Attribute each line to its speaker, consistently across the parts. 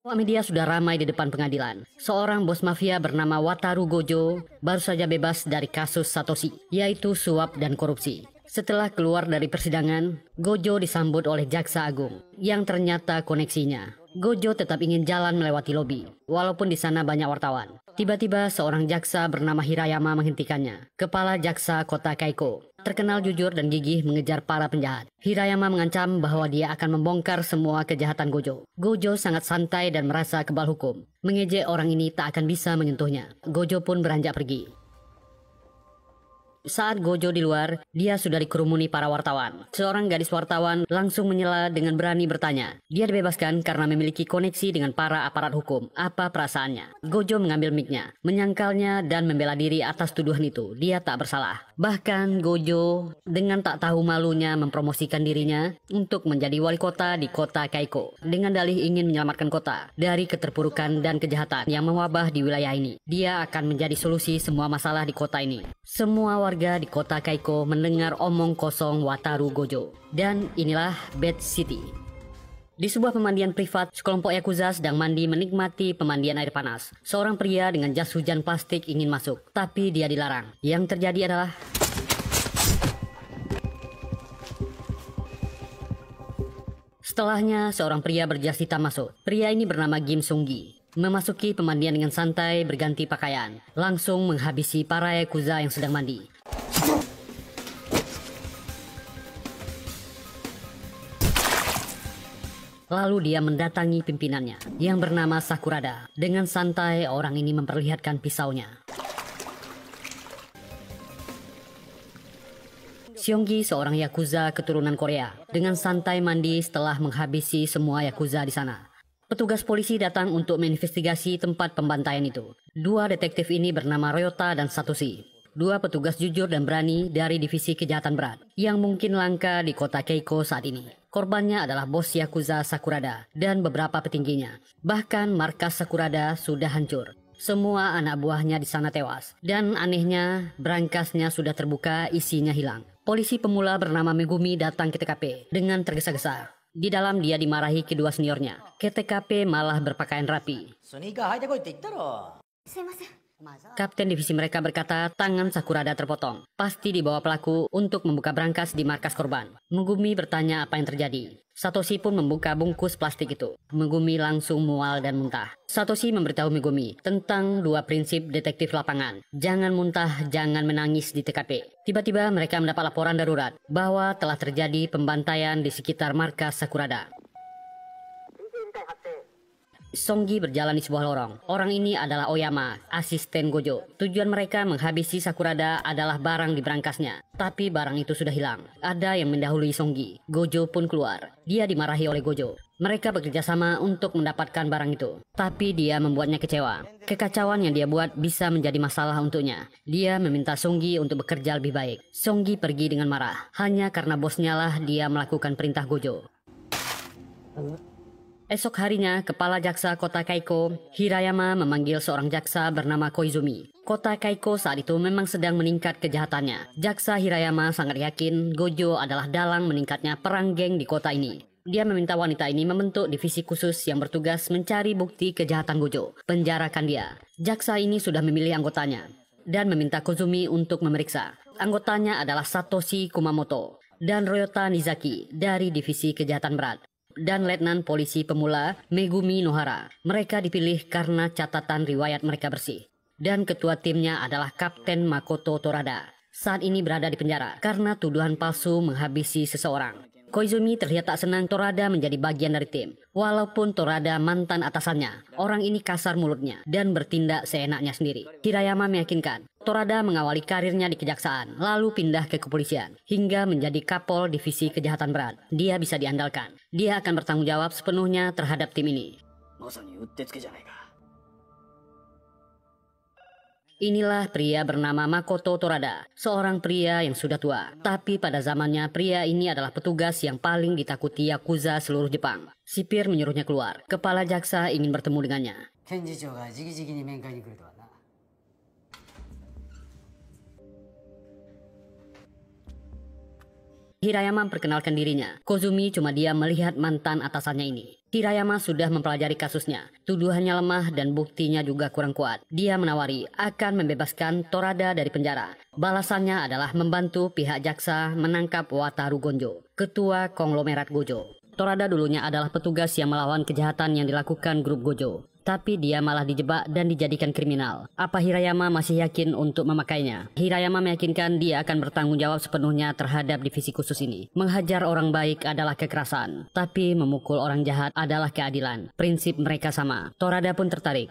Speaker 1: Awak media sudah ramai di depan pengadilan. Seorang bos mafia bernama Wataru Gojo baru saja bebas dari kasus Satoshi, yaitu suap dan korupsi. Setelah keluar dari persidangan, Gojo disambut oleh jaksa agung yang ternyata koneksinya. Gojo tetap ingin jalan melewati lobi, walaupun di sana banyak wartawan. Tiba-tiba seorang jaksa bernama Hirayama menghentikannya. Kepala jaksa kota Kaiko, terkenal jujur dan gigih mengejar para penjahat. Hirayama mengancam bahwa dia akan membongkar semua kejahatan Gojo. Gojo sangat santai dan merasa kebal hukum. Mengejek orang ini tak akan bisa menyentuhnya. Gojo pun beranjak pergi. Saat Gojo di luar, dia sudah dikerumuni para wartawan. Seorang gadis wartawan langsung menyela dengan berani bertanya. Dia dibebaskan karena memiliki koneksi dengan para aparat hukum. Apa perasaannya? Gojo mengambil mic-nya, menyangkalnya dan membela diri atas tuduhan itu. Dia tak bersalah. Bahkan Gojo dengan tak tahu malunya mempromosikan dirinya untuk menjadi wali kota di kota Kaiko. Dengan dalih ingin menyelamatkan kota dari keterpurukan dan kejahatan yang mewabah di wilayah ini. Dia akan menjadi solusi semua masalah di kota ini. Semua warga di kota Kaiko mendengar omong kosong Wataru Gojo. Dan inilah Bad City. Di sebuah pemandian privat, sekelompok yakuza sedang mandi menikmati pemandian air panas. Seorang pria dengan jas hujan plastik ingin masuk, tapi dia dilarang. Yang terjadi adalah setelahnya seorang pria berjas hitam masuk. Pria ini bernama Kim Sung-gi. Memasuki pemandian dengan santai berganti pakaian, langsung menghabisi para yakuza yang sedang mandi. Lalu dia mendatangi pimpinannya yang bernama Sakurada. Dengan santai orang ini memperlihatkan pisaunya. Seonggi seorang yakuza keturunan Korea. Dengan santai mandi setelah menghabisi semua yakuza di sana. Petugas polisi datang untuk menginvestigasi tempat pembantaian itu. Dua detektif ini bernama Ryota dan Satoshi. Dua petugas jujur dan berani dari divisi kejahatan berat yang mungkin langka di kota Keiko saat ini. Korbannya adalah bos Yakuza Sakurada dan beberapa petingginya. Bahkan markas Sakurada sudah hancur. Semua anak buahnya di sana tewas. Dan anehnya, brankasnya sudah terbuka, isinya hilang. Polisi pemula bernama Megumi datang ke TKP dengan tergesa-gesa. Di dalam dia dimarahi kedua seniornya. Ke TKP malah berpakaian rapi. Kapten divisi mereka berkata tangan Sakurada terpotong. Pasti dibawa pelaku untuk membuka brankas di markas korban. Megumi bertanya apa yang terjadi. Satoshi pun membuka bungkus plastik itu. Megumi langsung mual dan muntah. Satoshi memberitahu Megumi tentang dua prinsip detektif lapangan. Jangan muntah, jangan menangis di TKP. Tiba-tiba mereka mendapat laporan darurat bahwa telah terjadi pembantaian di sekitar markas Sakurada. Songgi berjalan di sebuah lorong. Orang ini adalah Oyama, asisten Gojo. Tujuan mereka menghabisi Sakurada adalah barang di brankasnya. Tapi barang itu sudah hilang. Ada yang mendahului Songgi. Gojo pun keluar. Dia dimarahi oleh Gojo. Mereka bekerja sama untuk mendapatkan barang itu. Tapi dia membuatnya kecewa. Kekacauan yang dia buat bisa menjadi masalah untuknya. Dia meminta Songgi untuk bekerja lebih baik. Songgi pergi dengan marah. Hanya karena bosnya lah dia melakukan perintah Gojo. Esok harinya, kepala jaksa kota Kaiko, Hirayama memanggil seorang jaksa bernama Koizumi. Kota Kaiko saat itu memang sedang meningkat kejahatannya. Jaksa Hirayama sangat yakin Gojo adalah dalang meningkatnya perang geng di kota ini. Dia meminta wanita ini membentuk divisi khusus yang bertugas mencari bukti kejahatan Gojo. Penjarakan dia. Jaksa ini sudah memilih anggotanya dan meminta Kozumi untuk memeriksa. Anggotanya adalah Satoshi Kumamoto dan Ryota Nizaki dari divisi kejahatan berat. Dan Letnan Polisi Pemula Megumi Nohara. Mereka dipilih karena catatan riwayat mereka bersih. Dan ketua timnya adalah Kapten Makoto Torada. Saat ini berada di penjara karena tuduhan palsu menghabisi seseorang. Koizumi terlihat tak senang Torada menjadi bagian dari tim. Walaupun Torada mantan atasannya, orang ini kasar mulutnya dan bertindak seenaknya sendiri. Hirayama meyakinkan Torada mengawali karirnya di kejaksaan, lalu pindah ke kepolisian, hingga menjadi kapol divisi kejahatan berat. Dia bisa diandalkan. Dia akan bertanggung jawab sepenuhnya terhadap tim ini. Inilah pria bernama Makoto Torada, seorang pria yang sudah tua. Tapi pada zamannya pria ini adalah petugas yang paling ditakuti Yakuza seluruh Jepang. Sipir menyuruhnya keluar. Kepala jaksa ingin bertemu dengannya. Hirayama memperkenalkan dirinya. Kozumi cuma diam melihat mantan atasannya ini. Hirayama sudah mempelajari kasusnya. Tuduhannya lemah dan buktinya juga kurang kuat. Dia menawari akan membebaskan Torada dari penjara. Balasannya adalah membantu pihak jaksa menangkap Wataru Gonjo, ketua konglomerat Gojo. Torada dulunya adalah petugas yang melawan kejahatan yang dilakukan grup Gojo. Tapi dia malah dijebak dan dijadikan kriminal. Apa Hirayama masih yakin untuk memakainya? Hirayama meyakinkan dia akan bertanggung jawab sepenuhnya terhadap divisi khusus ini. Menghajar orang baik adalah kekerasan, tapi memukul orang jahat adalah keadilan. Prinsip mereka sama. Torada pun tertarik.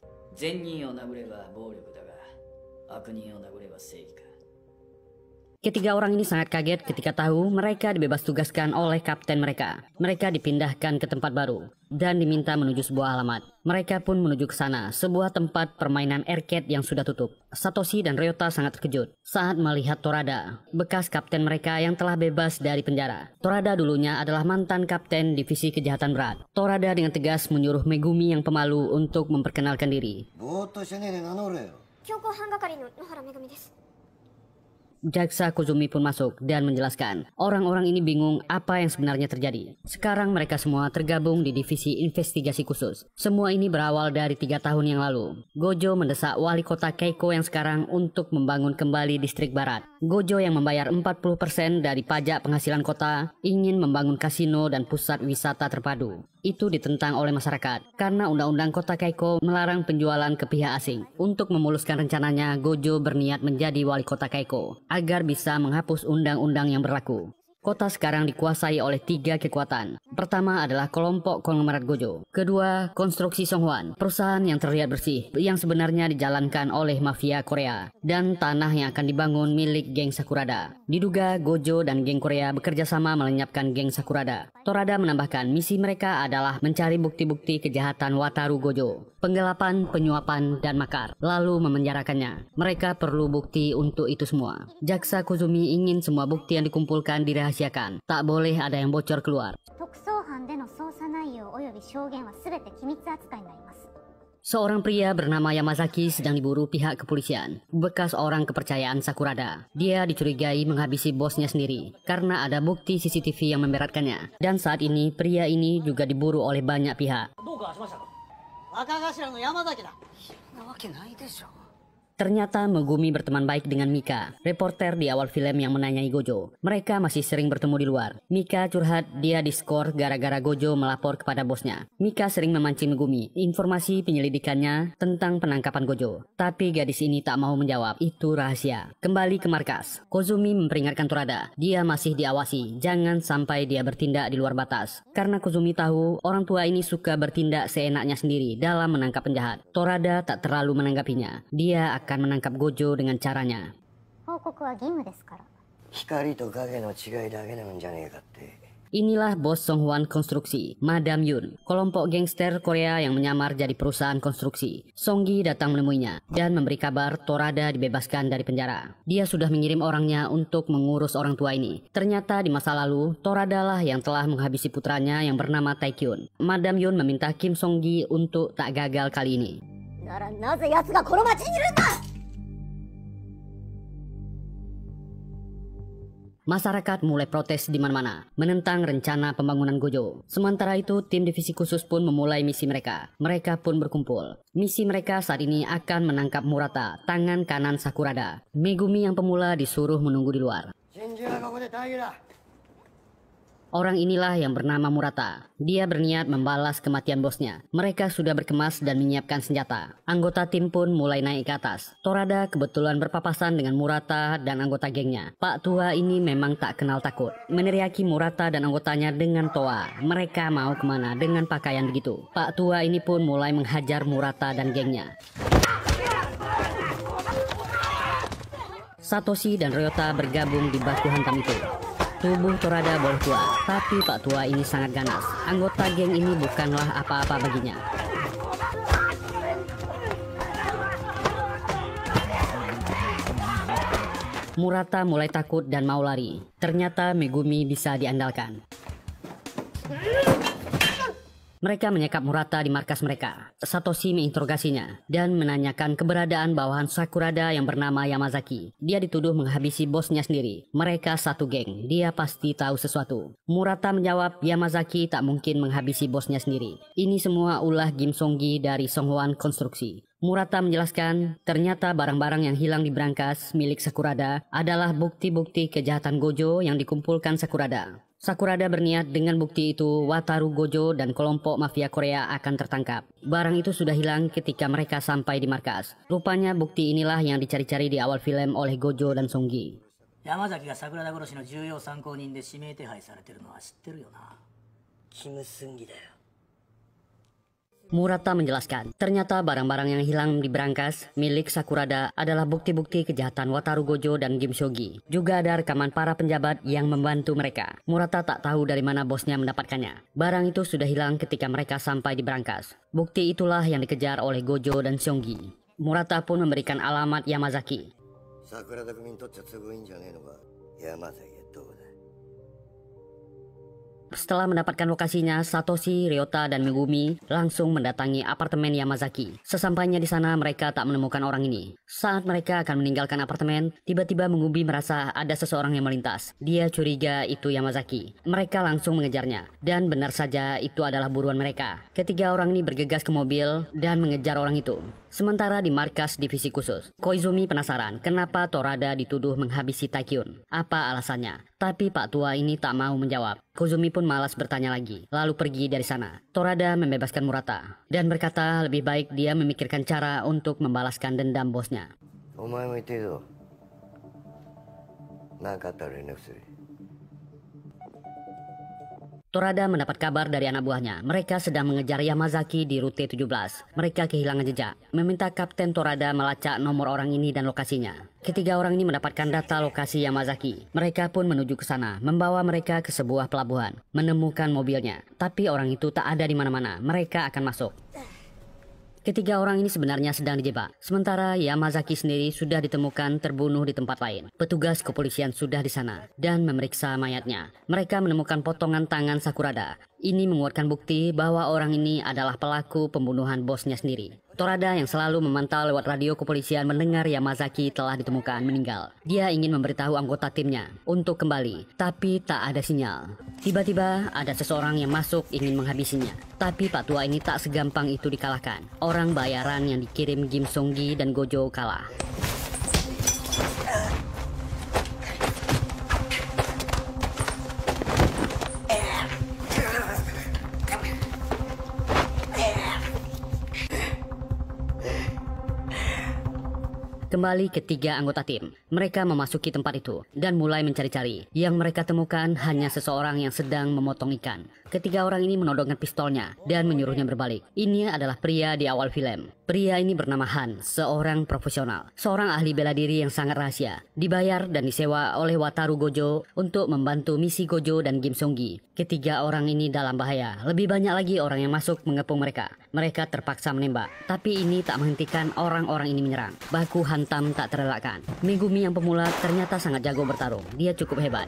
Speaker 1: Ketiga orang ini sangat kaget ketika tahu mereka dibebas tugaskan oleh kapten mereka. Mereka dipindahkan ke tempat baru dan diminta menuju sebuah alamat. Mereka pun menuju ke sana, sebuah tempat permainan arcade yang sudah tutup. Satoshi dan Ryota sangat terkejut saat melihat Torada, bekas kapten mereka yang telah bebas dari penjara. Torada dulunya adalah mantan kapten divisi kejahatan berat. Torada dengan tegas menyuruh Megumi yang pemalu untuk memperkenalkan diri. Jaksa Kozumi pun masuk dan menjelaskan. Orang-orang ini bingung apa yang sebenarnya terjadi. Sekarang mereka semua tergabung di divisi investigasi khusus. Semua ini berawal dari 3 tahun yang lalu. Gojo mendesak wali kota Keiko yang sekarang untuk membangun kembali distrik barat. Gojo yang membayar 40% dari pajak penghasilan kota ingin membangun kasino dan pusat wisata terpadu. Itu ditentang oleh masyarakat karena undang-undang kota Keiko melarang penjualan ke pihak asing. Untuk memuluskan rencananya, Gojo berniat menjadi wali kota Keiko agar bisa menghapus undang-undang yang berlaku. Kota sekarang dikuasai oleh 3 kekuatan. Pertama adalah kelompok konglomerat Gojo. Kedua, konstruksi Songhwan, perusahaan yang terlihat bersih, yang sebenarnya dijalankan oleh mafia Korea. Dan tanah yang akan dibangun milik geng Sakurada. Diduga Gojo dan geng Korea bekerja sama melenyapkan geng Sakurada. Torada menambahkan misi mereka adalah mencari bukti-bukti kejahatan Wataru Gojo, penggelapan, penyuapan, dan makar, lalu memenjarakannya. Mereka perlu bukti untuk itu semua. Jaksa Kozumi ingin semua bukti yang dikumpulkan dirahasiakan. Tak boleh ada yang bocor keluar. Seorang pria bernama Yamazaki sedang diburu pihak kepolisian, bekas orang kepercayaan Sakurada. Dia dicurigai menghabisi bosnya sendiri karena ada bukti CCTV yang memberatkannya. Dan saat ini pria ini juga diburu oleh banyak pihak. Ternyata Megumi berteman baik dengan Mika, reporter di awal film yang menanyai Gojo. Mereka masih sering bertemu di luar. Mika curhat dia diskor gara-gara Gojo melapor kepada bosnya. Mika sering memancing Megumi informasi penyelidikannya tentang penangkapan Gojo. Tapi gadis ini tak mau menjawab, itu rahasia. Kembali ke markas, Kozumi memperingatkan Torada. Dia masih diawasi, jangan sampai dia bertindak di luar batas. Karena Kozumi tahu orang tua ini suka bertindak seenaknya sendiri dalam menangkap penjahat. Torada tak terlalu menanggapinya. Dia akan menangkap Gojo dengan caranya. Inilah bos Songhwan Konstruksi, Madam Yun, kelompok gangster Korea yang menyamar jadi perusahaan konstruksi. Songgi datang menemuinya dan memberi kabar Torada dibebaskan dari penjara. Dia sudah mengirim orangnya untuk mengurus orang tua ini. Ternyata di masa lalu, Torada lah yang telah menghabisi putranya yang bernama Taekyun. Madam Yun meminta Kim Songgi untuk tak gagal kali ini. Masyarakat mulai protes di mana-mana, menentang rencana pembangunan Gojo. Sementara itu, tim divisi khusus pun memulai misi mereka. Mereka pun berkumpul. Misi mereka saat ini akan menangkap Murata, tangan kanan Sakurada. Megumi yang pemula disuruh menunggu di luar. Orang inilah yang bernama Murata. Dia berniat membalas kematian bosnya. Mereka sudah berkemas dan menyiapkan senjata. Anggota tim pun mulai naik ke atas. Torada kebetulan berpapasan dengan Murata dan anggota gengnya. Pak tua ini memang tak kenal takut. Meneriaki Murata dan anggotanya dengan toa. Mereka mau kemana dengan pakaian begitu. Pak tua ini pun mulai menghajar Murata dan gengnya. Satoshi dan Ryota bergabung di baku hantam itu. Tubuh Torada boleh tua, tapi Pak Tua ini sangat ganas. Anggota geng ini bukanlah apa-apa baginya. Murata mulai takut dan mau lari. Ternyata Megumi bisa diandalkan. Mereka menyekap Murata di markas mereka. Satoshi menginterogasinya dan menanyakan keberadaan bawahan Sakurada yang bernama Yamazaki. Dia dituduh menghabisi bosnya sendiri. Mereka satu geng, dia pasti tahu sesuatu. Murata menjawab Yamazaki tak mungkin menghabisi bosnya sendiri. Ini semua ulah Kim Song-gi dari Songhwan Konstruksi. Murata menjelaskan, ternyata barang-barang yang hilang di brankas milik Sakurada adalah bukti-bukti kejahatan Gojo yang dikumpulkan Sakurada. Sakurada berniat dengan bukti itu Wataru Gojo dan kelompok mafia Korea akan tertangkap. Barang itu sudah hilang ketika mereka sampai di markas. Rupanya bukti inilah yang dicari-cari di awal film oleh Gojo dan Songgi.
Speaker 2: Yamazakiが桜田殺しの重要参考人で指名手配されてるのは知ってるよな。キム・スンギだよ。
Speaker 1: Murata menjelaskan, ternyata barang-barang yang hilang di brankas milik Sakurada adalah bukti-bukti kejahatan Wataru Gojo dan Kim Shogi. Juga ada rekaman para penjabat yang membantu mereka. Murata tak tahu dari mana bosnya mendapatkannya. Barang itu sudah hilang ketika mereka sampai di brankas. Bukti itulah yang dikejar oleh Gojo dan Shongi. Murata pun memberikan alamat Yamazaki.
Speaker 3: Sakurada kumin tocca tsuguin janai no ga Yamazaki ya dou da.
Speaker 1: Setelah mendapatkan lokasinya, Satoshi, Ryota, dan Megumi langsung mendatangi apartemen Yamazaki. Sesampainya di sana, mereka tak menemukan orang ini. Saat mereka akan meninggalkan apartemen, tiba-tiba Megumi merasa ada seseorang yang melintas. Dia curiga itu Yamazaki. Mereka langsung mengejarnya. Dan benar saja itu adalah buruan mereka. Ketiga orang ini bergegas ke mobil dan mengejar orang itu. Sementara di markas divisi khusus, Koizumi penasaran kenapa Torada dituduh menghabisi Taikyun. Apa alasannya? Tapi Pak Tua ini tak mau menjawab. Koizumi pun malas bertanya lagi, lalu pergi dari sana. Torada membebaskan Murata dan berkata lebih baik dia memikirkan cara untuk membalaskan dendam bosnya.
Speaker 3: Omae mo itte zo. Nanka atta rennaku suru.
Speaker 1: Torada mendapat kabar dari anak buahnya. Mereka sedang mengejar Yamazaki di rute 17. Mereka kehilangan jejak. Meminta Kapten Torada melacak nomor orang ini dan lokasinya. Ketiga orang ini mendapatkan data lokasi Yamazaki. Mereka pun menuju ke sana, membawa mereka ke sebuah pelabuhan. Menemukan mobilnya. Tapi orang itu tak ada di mana-mana. Mereka akan masuk. Ketiga orang ini sebenarnya sedang dijebak. Sementara Yamazaki sendiri sudah ditemukan terbunuh di tempat lain. Petugas kepolisian sudah di sana dan memeriksa mayatnya. Mereka menemukan potongan tangan Sakurada. Ini menguatkan bukti bahwa orang ini adalah pelaku pembunuhan bosnya sendiri. Torada yang selalu memantau lewat radio kepolisian mendengar Yamazaki telah ditemukan meninggal. Dia ingin memberitahu anggota timnya untuk kembali, tapi tak ada sinyal. Tiba-tiba ada seseorang yang masuk ingin menghabisinya. Tapi Pak Tua ini tak segampang itu dikalahkan. Orang bayaran yang dikirim Kim Song-gi dan Gojo kalah. Kembali ketiga anggota tim, mereka memasuki tempat itu dan mulai mencari-cari. Yang mereka temukan hanya seseorang yang sedang memotong ikan. Ketiga orang ini menodongkan pistolnya dan menyuruhnya berbalik. Ini adalah pria di awal film. Pria ini bernama Han, seorang profesional. Seorang ahli bela diri yang sangat rahasia. Dibayar dan disewa oleh Wataru Gojo untuk membantu misi Gojo dan Kim Song-gi. Ketiga orang ini dalam bahaya. Lebih banyak lagi orang yang masuk mengepung mereka. Mereka terpaksa menembak. Tapi ini tak menghentikan orang-orang ini menyerang. Baku hantam tak terelakkan. Megumi yang pemula ternyata sangat jago bertarung. Dia cukup hebat.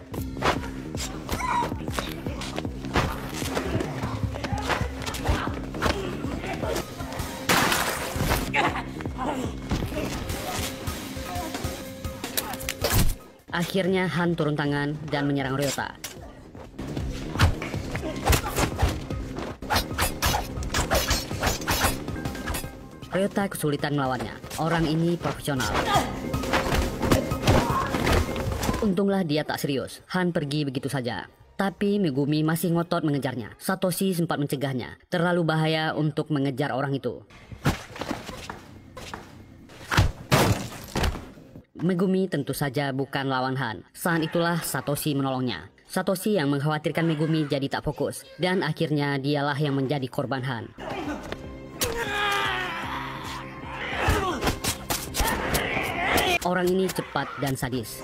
Speaker 1: Akhirnya Han turun tangan dan menyerang Ryota. Ryota kesulitan melawannya. Orang ini profesional. Untunglah dia tak serius. Han pergi begitu saja. Tapi Megumi masih ngotot mengejarnya. Satoshi sempat mencegahnya. Terlalu bahaya untuk mengejar orang itu. Megumi tentu saja bukan lawan Han. Saat itulah Satoshi menolongnya. Satoshi yang mengkhawatirkan Megumi jadi tak fokus. Dan akhirnya dialah yang menjadi korban Han. Orang ini cepat dan sadis.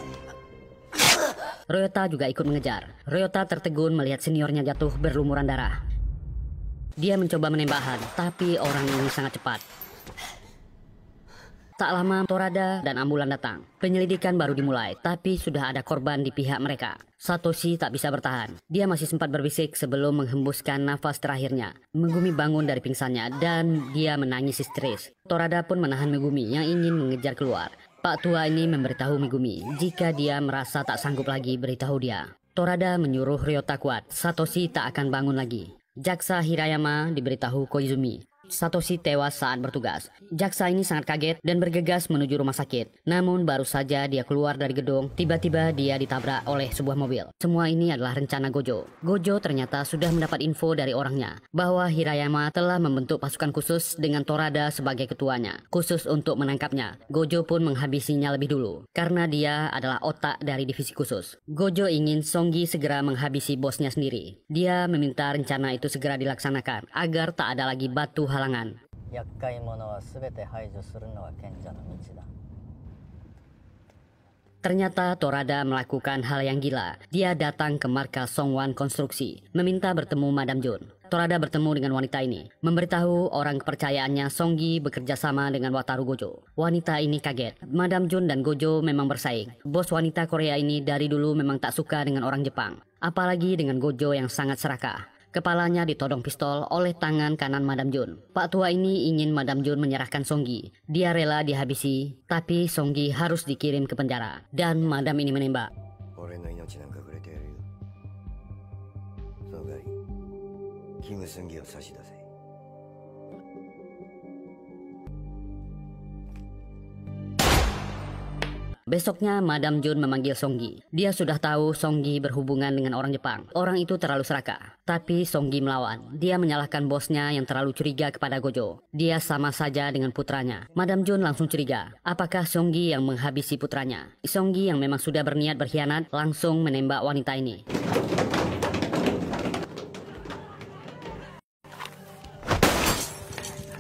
Speaker 1: Ryota juga ikut mengejar. Ryota tertegun melihat seniornya jatuh berlumuran darah. Dia mencoba menembak Han, tapi orang ini sangat cepat. Tak lama Torada dan ambulan datang. Penyelidikan baru dimulai, tapi sudah ada korban di pihak mereka. Satoshi tak bisa bertahan. Dia masih sempat berbisik sebelum menghembuskan nafas terakhirnya. Megumi bangun dari pingsannya dan dia menangis histeris. Torada pun menahan Megumi yang ingin mengejar keluar. Pak tua ini memberitahu Megumi jika dia merasa tak sanggup lagi beritahu dia. Torada menyuruh Ryota kuat. Satoshi tak akan bangun lagi. Jaksa Hirayama diberitahu Koizumi. Satoshi tewas saat bertugas. Jaksa ini sangat kaget dan bergegas menuju rumah sakit. Namun baru saja dia keluar dari gedung, tiba-tiba dia ditabrak oleh sebuah mobil. Semua ini adalah rencana Gojo. Gojo ternyata sudah mendapat info dari orangnya bahwa Hirayama telah membentuk pasukan khusus dengan Torada sebagai ketuanya, khusus untuk menangkapnya. Gojo pun menghabisinya lebih dulu karena dia adalah otak dari divisi khusus. Gojo ingin Songgi segera menghabisi bosnya sendiri. Dia meminta rencana itu segera dilaksanakan agar tak ada lagi batu halangan.
Speaker 2: 厄介者は全て排除するのが賢者の道だ。
Speaker 1: Ternyata Torada melakukan hal yang gila. Dia datang ke markas Songwan Konstruksi, meminta bertemu Madam Jun. Torada bertemu dengan wanita ini, memberitahu orang kepercayaannya Songgi bekerja sama dengan Wataru Gojo. Wanita ini kaget. Madam Jun dan Gojo memang bersaing. Bos wanita Korea ini dari dulu memang tak suka dengan orang Jepang, apalagi dengan Gojo yang sangat serakah. Kepalanya ditodong pistol oleh tangan kanan Madam Jun. Pak tua ini ingin Madam Jun menyerahkan Songgi. Dia rela dihabisi, tapi Songgi harus dikirim ke penjara. Dan Madam ini menembak. Besoknya Madam Jun memanggil Songgi. Dia sudah tahu Songgi berhubungan dengan orang Jepang. Orang itu terlalu serakah. Tapi Songgi melawan. Dia menyalahkan bosnya yang terlalu curiga kepada Gojo. Dia sama saja dengan putranya. Madam Jun langsung curiga. Apakah Songgi yang menghabisi putranya? Songgi yang memang sudah berniat berkhianat langsung menembak wanita ini.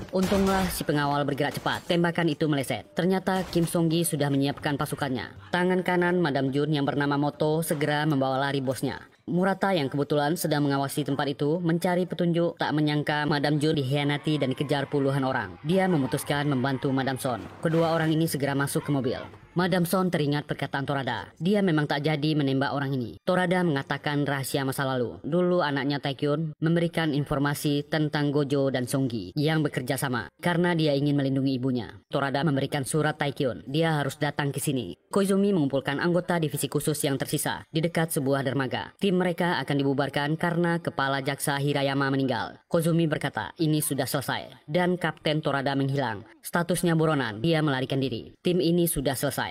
Speaker 1: Untunglah si pengawal bergerak cepat. Tembakan itu meleset. Ternyata Kim Songgi sudah menyiapkan pasukannya. Tangan kanan Madam Jun yang bernama Moto segera membawa lari bosnya. Murata yang kebetulan sedang mengawasi tempat itu mencari petunjuk, tak menyangka Madam Jun dikhianati dan dikejar puluhan orang. Dia memutuskan membantu Madam Son. Kedua orang ini segera masuk ke mobil. Madam Son teringat perkataan Torada. Dia memang tak jadi menembak orang ini. Torada mengatakan rahasia masa lalu. Dulu anaknya Taekyun memberikan informasi tentang Gojo dan Songgi yang bekerja sama karena dia ingin melindungi ibunya. Torada memberikan surat Taekyun. Dia harus datang ke sini. Koizumi mengumpulkan anggota divisi khusus yang tersisa di dekat sebuah dermaga. Tim mereka akan dibubarkan karena kepala jaksa Hirayama meninggal. Koizumi berkata ini sudah selesai dan Kapten Torada menghilang. Statusnya buronan. Dia melarikan diri. Tim ini sudah selesai.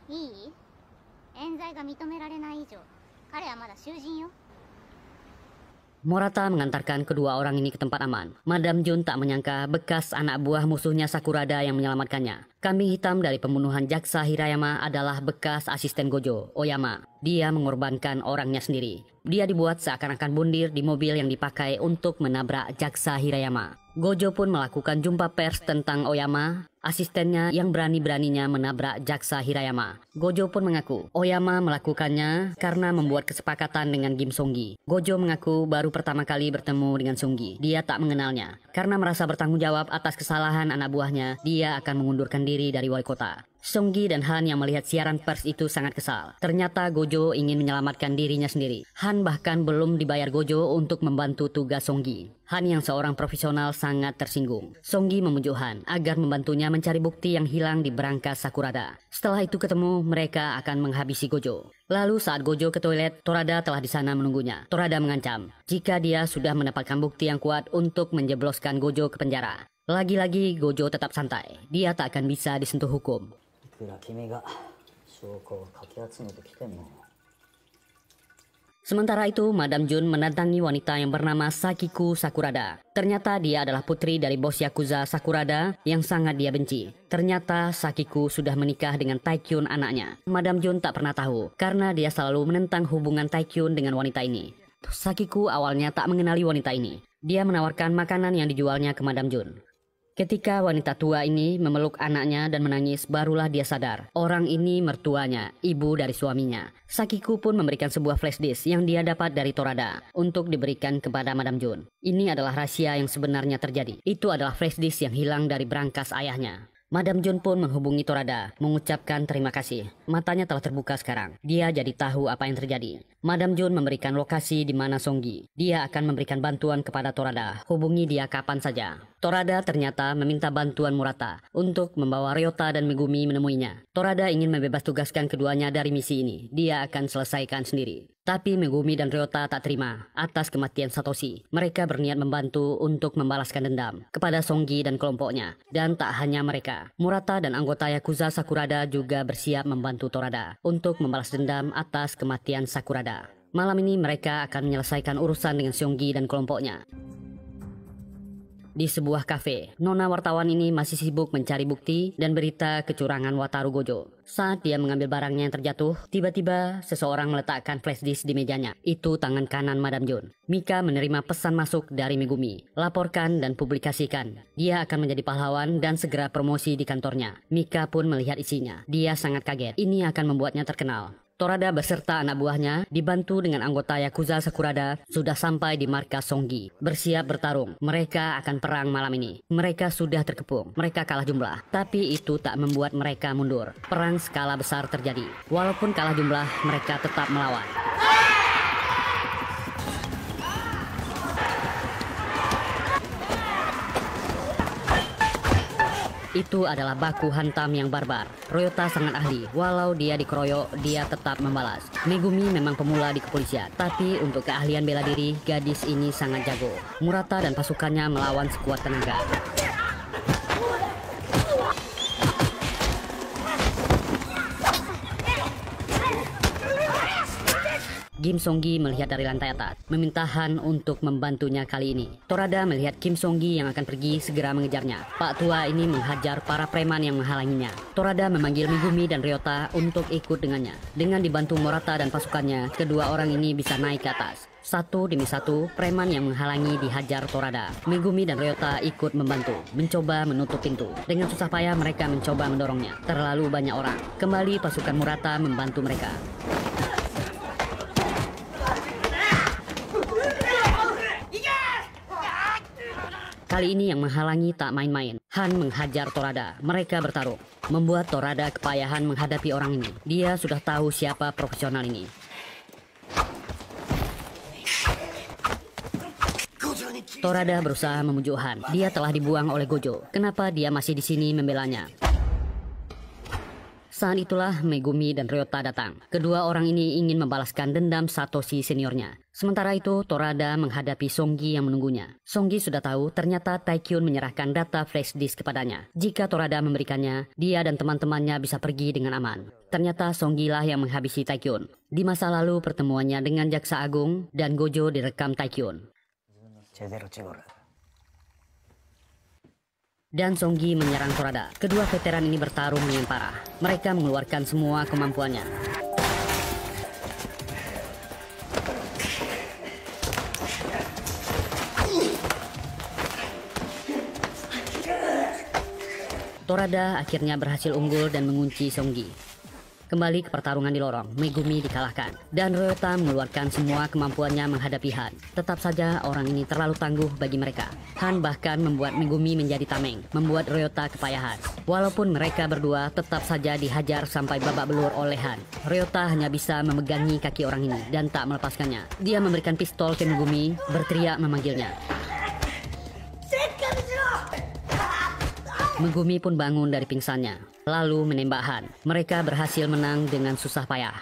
Speaker 1: いい？冤罪が認められない以上、彼はまだ囚人よ。Murata mengantarkan kedua orang ini ke tempat aman. Madam Jun tak menyangka bekas anak buah musuhnya Sakurada yang menyelamatkannya. Kambing hitam dari pembunuhan jaksa Hirayama adalah bekas asisten Gojo, Oyama. Dia mengorbankan orangnya sendiri. Dia dibuat seakan-akan bundir di mobil yang dipakai untuk menabrak jaksa Hirayama. Gojo pun melakukan jumpa pers tentang Oyama, asistennya yang berani-beraninya menabrak jaksa Hirayama. Gojo pun mengaku Oyama melakukannya karena membuat kesepakatan dengan Kim Songgi. Gojo mengaku baru pertama kali bertemu dengan Songgi. Dia tak mengenalnya. Karena merasa bertanggung jawab atas kesalahan anak buahnya, dia akan mengundurkan diri dari wali kota. Songgi dan Han yang melihat siaran pers itu sangat kesal. Ternyata Gojo ingin menyelamatkan dirinya sendiri. Han bahkan belum dibayar Gojo untuk membantu tugas Songgi. Han yang seorang profesional sangat tersinggung. Songgi memujuk Han agar membantunya mencari bukti yang hilang di berangkas Sakurada. Setelah itu ketemu, mereka akan menghabisi Gojo. Lalu saat Gojo ke toilet, Torada telah di sana menunggunya. Torada mengancam jika dia sudah mendapatkan bukti yang kuat untuk menjebloskan Gojo ke penjara. Lagi-lagi Gojo tetap santai. Dia tak akan bisa disentuh hukum. Sementara itu, Madam Jun mendatangi wanita yang bernama Sakiku Sakurada. Ternyata dia adalah putri dari bos Yakuza Sakurada yang sangat dia benci. Ternyata Sakiku sudah menikah dengan Taekyun anaknya. Madam Jun tak pernah tahu karena dia selalu menentang hubungan Taekyun dengan wanita ini. Sakiku awalnya tak mengenali wanita ini. Dia menawarkan makanan yang dijualnya ke Madam Jun. Ketika wanita tua ini memeluk anaknya dan menangis, barulah dia sadar. Orang ini mertuanya, ibu dari suaminya. Sakiku pun memberikan sebuah flash disk yang dia dapat dari Torada untuk diberikan kepada Madam Jun. Ini adalah rahasia yang sebenarnya terjadi. Itu adalah flash disk yang hilang dari berangkas ayahnya. Madam Jun pun menghubungi Torada, mengucapkan terima kasih. Matanya telah terbuka sekarang. Dia jadi tahu apa yang terjadi. Madam Jun memberikan lokasi di mana Songgi. Dia akan memberikan bantuan kepada Torada. Hubungi dia kapan saja. Torada ternyata meminta bantuan Murata untuk membawa Ryota dan Megumi menemuinya. Torada ingin membebas tugaskan keduanya dari misi ini. Dia akan selesaikan sendiri. Tapi Megumi dan Ryota tak terima atas kematian Satoshi. Mereka berniat membantu untuk membalaskan dendam kepada Songgi dan kelompoknya. Dan tak hanya mereka, Murata dan anggota Yakuza Sakurada juga bersiap membantu Torada untuk membalas dendam atas kematian Sakurada. Malam ini mereka akan menyelesaikan urusan dengan Songgi dan kelompoknya. Di sebuah kafe, nona wartawan ini masih sibuk mencari bukti dan berita kecurangan Wataru Gojo. Saat dia mengambil barangnya yang terjatuh, tiba-tiba seseorang meletakkan flash disk di mejanya. Itu tangan kanan Madam Jun. Mika menerima pesan masuk dari Megumi. Laporkan dan publikasikan. Dia akan menjadi pahlawan dan segera promosi di kantornya. Mika pun melihat isinya. Dia sangat kaget. Ini akan membuatnya terkenal. Torada beserta anak buahnya dibantu dengan anggota Yakuza Sakurada sudah sampai di markas Songgi. Bersiap bertarung. Mereka akan perang malam ini. Mereka sudah terkepung. Mereka kalah jumlah. Tapi itu tak membuat mereka mundur. Perang skala besar terjadi. Walaupun kalah jumlah, mereka tetap melawan. Itu adalah baku hantam yang barbar. Ryota sangat ahli. Walau dia dikeroyok, dia tetap membalas. Megumi memang pemula di kepolisian. Tapi untuk keahlian bela diri, gadis ini sangat jago. Murata dan pasukannya melawan sekuat tenaga. Kim Songgi melihat dari lantai atas, meminta Han untuk membantunya kali ini. Torada melihat Kim Songgi yang akan pergi segera mengejarnya. Pak tua ini menghajar para preman yang menghalanginya. Torada memanggil Megumi dan Ryota untuk ikut dengannya. Dengan dibantu Murata dan pasukannya, kedua orang ini bisa naik ke atas. Satu demi satu, preman yang menghalangi dihajar Torada. Megumi dan Ryota ikut membantu, mencoba menutup pintu. Dengan susah payah mereka mencoba mendorongnya. Terlalu banyak orang. Kembali pasukan Murata membantu mereka. Kali ini yang menghalangi tak main-main. Han menghajar Torada. Mereka bertarung. Membuat Torada kepayahan menghadapi orang ini. Dia sudah tahu siapa profesional ini. Torada berusaha memujuk Han. Dia telah dibuang oleh Gojo. Kenapa dia masih di sini membelanya? Saat itulah Megumi dan Ryota datang. Kedua orang ini ingin membalaskan dendam Satoshi seniornya. Sementara itu, Torada menghadapi Songgi yang menunggunya. Songgi sudah tahu ternyata Taikyun menyerahkan data flash disk kepadanya. Jika Torada memberikannya, dia dan teman-temannya bisa pergi dengan aman. Ternyata Songgi lah yang menghabisi Taikyun. Di masa lalu pertemuannya dengan Jaksa Agung dan Gojo direkam Taikyun. Dan Songgi menyerang Torada. Kedua veteran ini bertarung dengan parah. Mereka mengeluarkan semua kemampuannya. Torada akhirnya berhasil unggul dan mengunci Songgi. Kembali ke pertarungan di lorong, Megumi dikalahkan. Dan Ryota mengeluarkan semua kemampuannya menghadapi Han. Tetap saja orang ini terlalu tangguh bagi mereka. Han bahkan membuat Megumi menjadi tameng, membuat Ryota kepayahan. Walaupun mereka berdua tetap saja dihajar sampai babak belur oleh Han. Ryota hanya bisa memegangi kaki orang ini dan tak melepaskannya. Dia memberikan pistol ke Megumi, berteriak memanggilnya. Megumi pun bangun dari pingsannya, lalu menembak Han. Mereka berhasil menang dengan susah payah.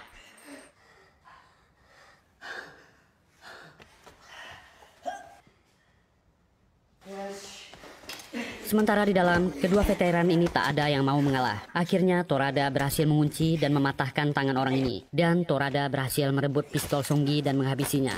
Speaker 1: Sementara di dalam, kedua veteran ini tak ada yang mau mengalah. Akhirnya Torada berhasil mengunci dan mematahkan tangan orang ini. Dan Torada berhasil merebut pistol Songgi dan menghabisinya.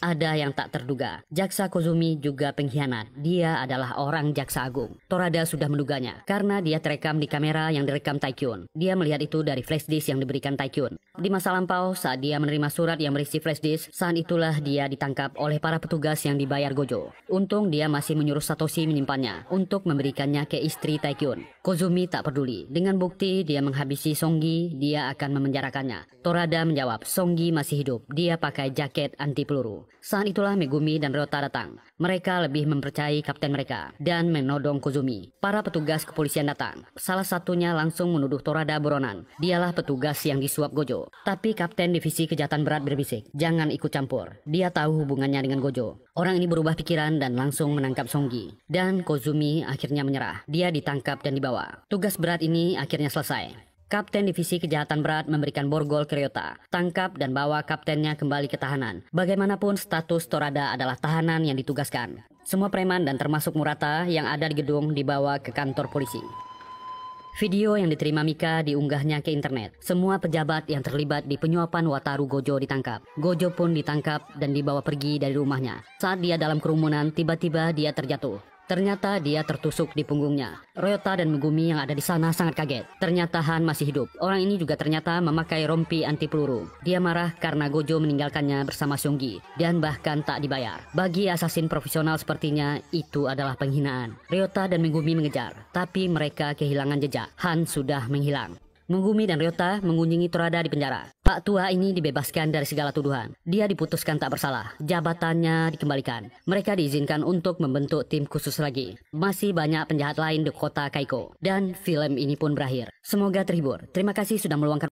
Speaker 1: Ada yang tak terduga. Jaksa Kozumi juga pengkhianat. Dia adalah orang Jaksa Agung. Torada sudah menduganya karena dia terekam di kamera yang direkam Taikyun. Dia melihat itu dari flash disk yang diberikan Taikyun. Di masa lampau, saat dia menerima surat yang berisi flash disk, saat itulah dia ditangkap oleh para petugas yang dibayar Gojo. Untung dia masih menyuruh Satoshi menyimpannya untuk memberikannya ke istri Taikyun. Kozumi tak peduli. Dengan bukti dia menghabisi Songgi, dia akan memenjarakannya. Torada menjawab, Songgi masih hidup. Dia pakai jaket anti peluru. Saat itulah Megumi dan Ryota datang. Mereka lebih mempercayai kapten mereka dan menodong Kozumi. Para petugas kepolisian datang. Salah satunya langsung menuduh Torada buronan. Dialah petugas yang disuap Gojo. Tapi kapten divisi kejahatan berat berbisik, jangan ikut campur. Dia tahu hubungannya dengan Gojo. Orang ini berubah pikiran dan langsung menangkap Songi. Dan Kozumi akhirnya menyerah. Dia ditangkap dan dibawa. Tugas berat ini akhirnya selesai. Kapten divisi kejahatan berat memberikan borgol ke Ryota. Tangkap dan bawa kaptennya kembali ke tahanan. Bagaimanapun status Torada adalah tahanan yang ditugaskan. Semua preman dan termasuk Murata yang ada di gedung dibawa ke kantor polisi. Video yang diterima Mika diunggahnya ke internet. Semua pejabat yang terlibat di penyuapan Wataru Gojo ditangkap. Gojo pun ditangkap dan dibawa pergi dari rumahnya. Saat dia dalam kerumunan, tiba-tiba dia terjatuh. Ternyata dia tertusuk di punggungnya. Ryota dan Megumi yang ada di sana sangat kaget. Ternyata Han masih hidup. Orang ini juga ternyata memakai rompi anti peluru. Dia marah karena Gojo meninggalkannya bersama Seonggi dan bahkan tak dibayar. Bagi asasin profesional sepertinya, itu adalah penghinaan. Ryota dan Megumi mengejar, tapi mereka kehilangan jejak. Han sudah menghilang. Megumi dan Ryota mengunjungi Torada di penjara. Pak tua ini dibebaskan dari segala tuduhan. Dia diputuskan tak bersalah. Jabatannya dikembalikan. Mereka diizinkan untuk membentuk tim khusus lagi. Masih banyak penjahat lain di kota Kaiko. Dan film ini pun berakhir. Semoga terhibur. Terima kasih sudah meluangkan